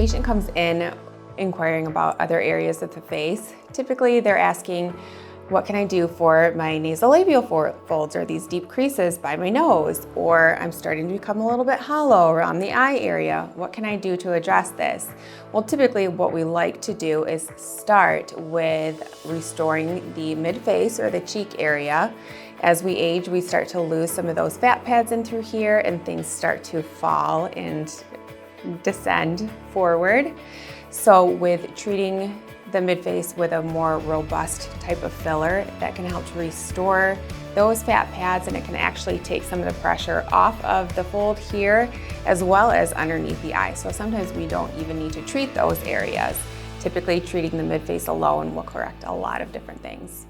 patient comes in inquiring about other areas of the face, typically they're asking, what can I do for my nasolabial folds or these deep creases by my nose? Or I'm starting to become a little bit hollow around the eye area. What can I do to address this? Well, typically what we like to do is start with restoring the mid-face or the cheek area. As we age, we start to lose some of those fat pads in through here and things start to fall and descend forward. So with treating the mid-face with a more robust type of filler, that can help to restore those fat pads, and it can actually take some of the pressure off of the fold here as well as underneath the eye. So sometimes we don't even need to treat those areas. Typically treating the mid-face alone will correct a lot of different things.